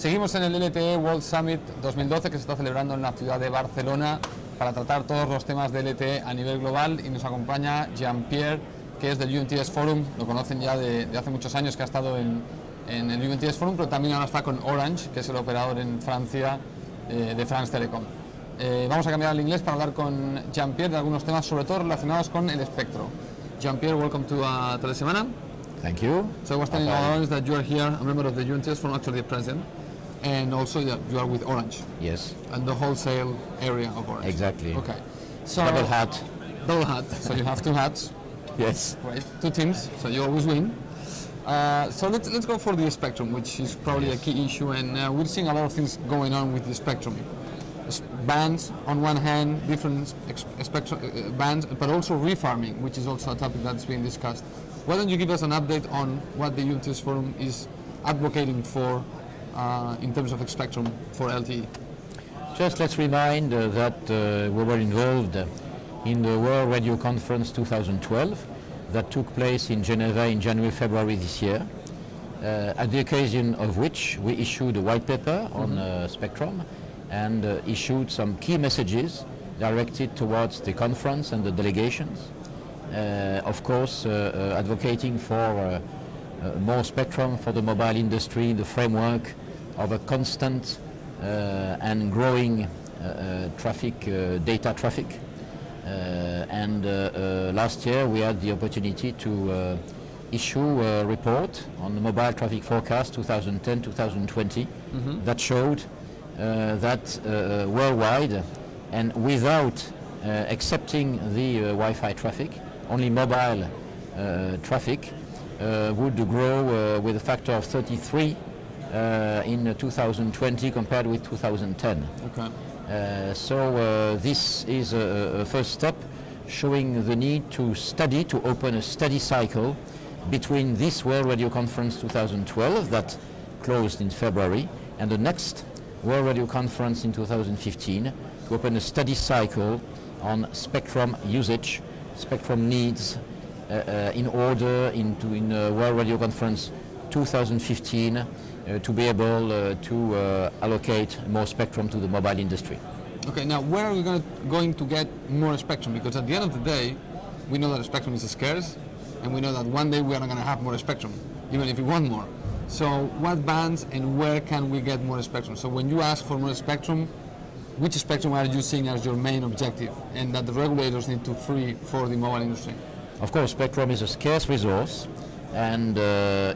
Seguimos en el LTE World Summit 2012 que se está celebrando en la ciudad de Barcelona para tratar todos los temas de LTE a nivel global, y nos acompaña Jean-Pierre, que es del UMTS Forum. Lo conocen ya de hace muchos años, que ha estado en el UMTS Forum, pero también ahora está con Orange, que es el operador en Francia de France Telecom. Vamos a cambiar al inglés para hablar con Jean-Pierre de algunos temas, sobre todo relacionados con el espectro. Jean-Pierre, welcome to Telesemana. Thank you. So I was telling our audience that you are here, a member of the UMTS Forum, actually the president, and also that you are with Orange. Yes. And the wholesale area of Orange. Exactly. Okay. So Double hat. Double hat. So you have two hats. Yes. Right. Two teams. So you always win. So let's go for the spectrum, which is probably a key issue, and we're seeing a lot of things going on with the spectrum. Bands on one hand, different spectrum bands, but also refarming, which is also a topic that's being discussed. Why don't you give us an update on what the UMTS Forum is advocating for in terms of spectrum for LTE? Just let's remind that we were involved in the World Radio Conference 2012 that took place in Geneva in January-February this year, at the occasion of which we issued a white paper on spectrum and issued some key messages directed towards the conference and the delegations. Of course, advocating for more spectrum for the mobile industry in the framework of a constant and growing data traffic. Last year we had the opportunity to issue a report on the mobile traffic forecast 2010-2020 that showed that worldwide, and without accepting the Wi-Fi traffic, only mobile traffic would grow with a factor of 33 in 2020 compared with 2010. Okay. So this is a first step showing the need to open a study cycle between this World Radio Conference 2012 that closed in February and the next World Radio Conference in 2015 to open a study cycle on spectrum usage, spectrum needs in order in World Radio Conference 2015 to be able to allocate more spectrum to the mobile industry. Okay, now where are we going to get more spectrum? Because at the end of the day, we know that spectrum is scarce, and we know that one day we are not going to have more spectrum, even if we want more. So what bands and where can we get more spectrum? So when you ask for more spectrum, which spectrum are you seeing as your main objective, and that the regulators need to free for the mobile industry? Of course, spectrum is a scarce resource, and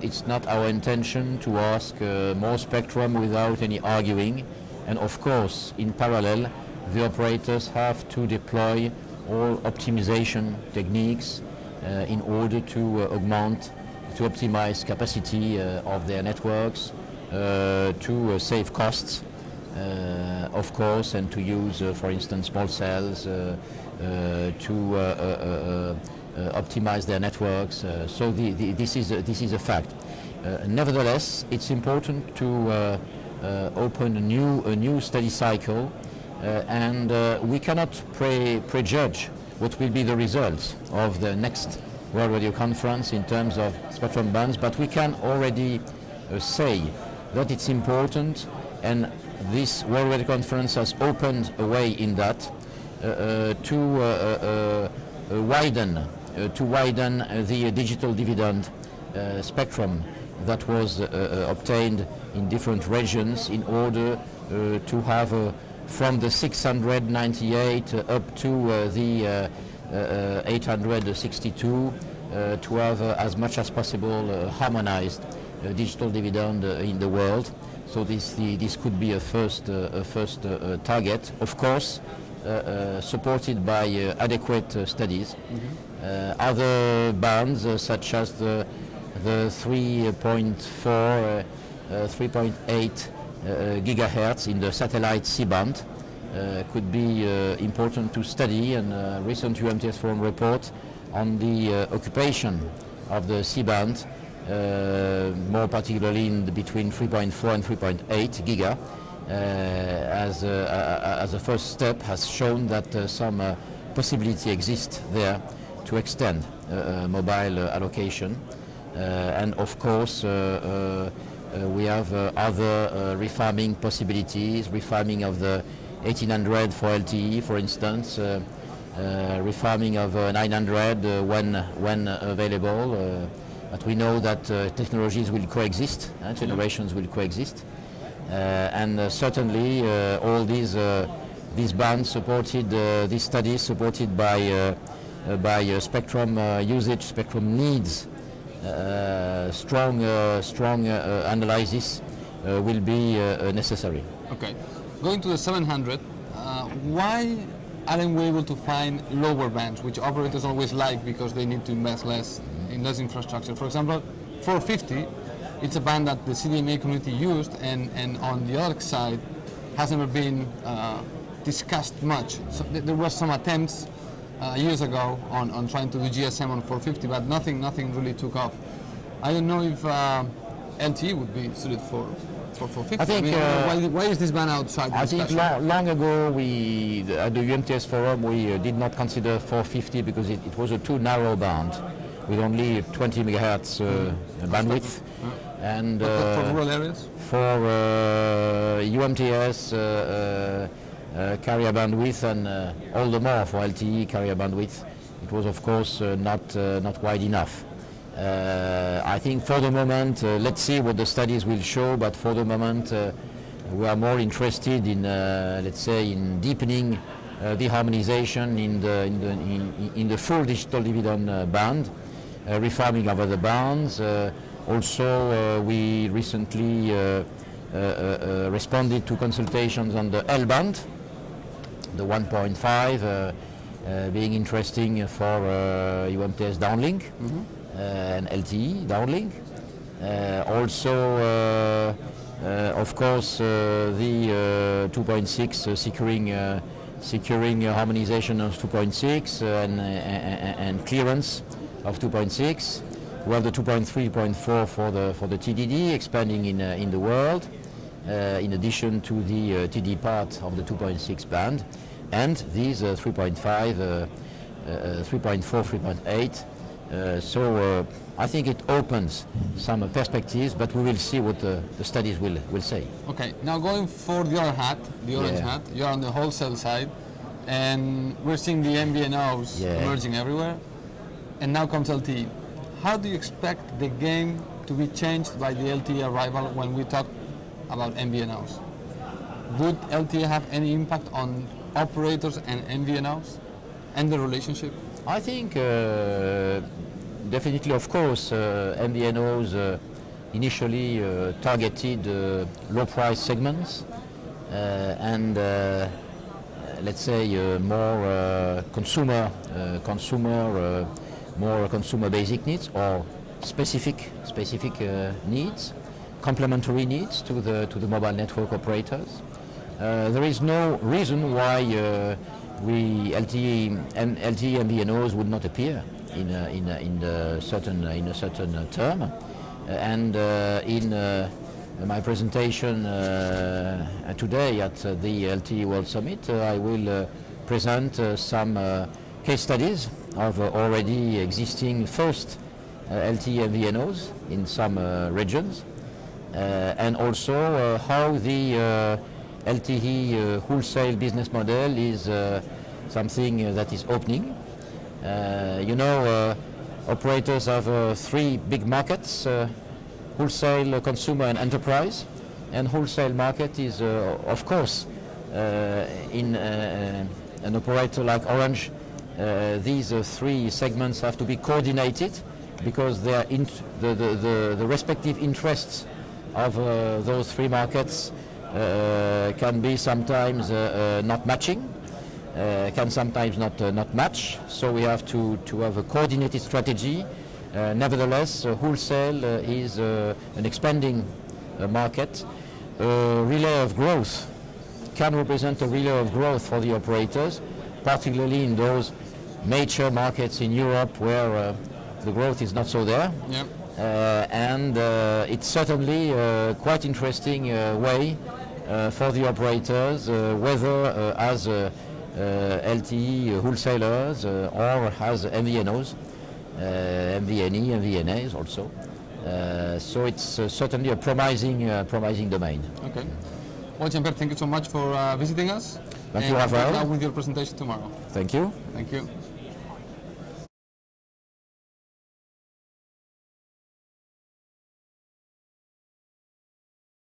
it's not our intention to ask more spectrum without any arguing. And of course, in parallel, the operators have to deploy all optimization techniques in order to optimize capacity of their networks, to save costs, of course, and to use, for instance, small cells to optimize their networks. So this is a fact. Nevertheless, it's important to open a new study cycle, and we cannot prejudge what will be the results of the next World Radio Conference in terms of spectrum bands, but we can already say that it's important, and this World Radio Conference has opened a way in that to widen the digital dividend spectrum that was obtained in different regions in order to have from the 698 up to the 862 to have as much as possible harmonized digital dividend in the world. So this could be a first target, of course, supported by adequate studies. Other bands such as the 3.4, 3.8 gigahertz in the satellite C-band could be important to study, and a recent UMTS Forum report on the occupation of the C-band, more particularly between 3.4 and 3.8 giga, as a first step, has shown that some possibility exists there to extend mobile allocation. And of course, We have other refarming possibilities, refarming of the 1800 for LTE, for instance, refarming of 900 when available. But we know that technologies will coexist, generations will coexist, and certainly all these bands supported, these studies supported by spectrum usage, spectrum needs, strong analysis will be necessary. Okay, going to the 700, why aren't we able to find lower bands, which operators always like because they need to invest less in less infrastructure? For example, 450, it's a band that the CDMA community used, and on the other side has never been discussed much. So there were some attempts years ago on trying to do GSM on 450, but nothing really took off. I don't know if LTE would be suited for 450. I think, why is this band outside the discussion? I think long ago at the UMTS Forum we did not consider 450 because it was a too narrow band with only 20 megahertz bandwidth. And for rural areas? For UMTS carrier bandwidth and all the more for LTE carrier bandwidth, it was of course not wide enough. I think for the moment, let's see what the studies will show, but for the moment we are more interested in, let's say, in deepening the harmonization in the full digital dividend band, refarming of other bands. Also, we recently responded to consultations on the L band, the 1.5 being interesting for UMTS downlink. And LTE downlink. Also, of course, the 2.6 securing harmonization of 2.6 and clearance of 2.6. We have the 2.3, 2.4 for the TDD expanding in the world, in addition to the TD part of the 2.6 band, and these 3.5, 3.4, 3.8. So I think it opens some perspectives, but we will see what the studies will say. Okay, now going for the other hat, the orange hat, you're on the wholesale side, and we're seeing the MVNOs emerging everywhere, and now comes LTE. How do you expect the game to be changed by the LTE arrival when we talk about MVNOs? Would LTE have any impact on operators and MVNOs and the relationship? I think definitely, of course, MVNOs initially targeted low price segments and let's say more more consumer basic needs or specific needs, complementary needs to the mobile network operators. There is no reason why LTE MVNOs would not appear in a certain term, and in my presentation today at the LTE World Summit, I will present some case studies of already existing first LTE MVNOs in some regions, and also how the LTE wholesale business model is something that is opening. Operators have three big markets, wholesale, consumer and enterprise. And wholesale market is, of course, in an operator like Orange, these three segments have to be coordinated because they are the respective interests of those three markets can be sometimes not matching, can sometimes not match. So we have to have a coordinated strategy. Nevertheless, wholesale is an expanding market. A relay of growth can represent a relay of growth for the operators, particularly in those major markets in Europe where the growth is not so there. Yep. And it's certainly a quite interesting way for the operators, whether as LTE wholesalers or as MVNOs, MVNE, MVNAs also. So it's certainly a promising domain. Okay. Well, Jean-Pierre, thank you so much for visiting us. Thank you, and Rafael. good luck with your presentation tomorrow. Thank you. Thank you.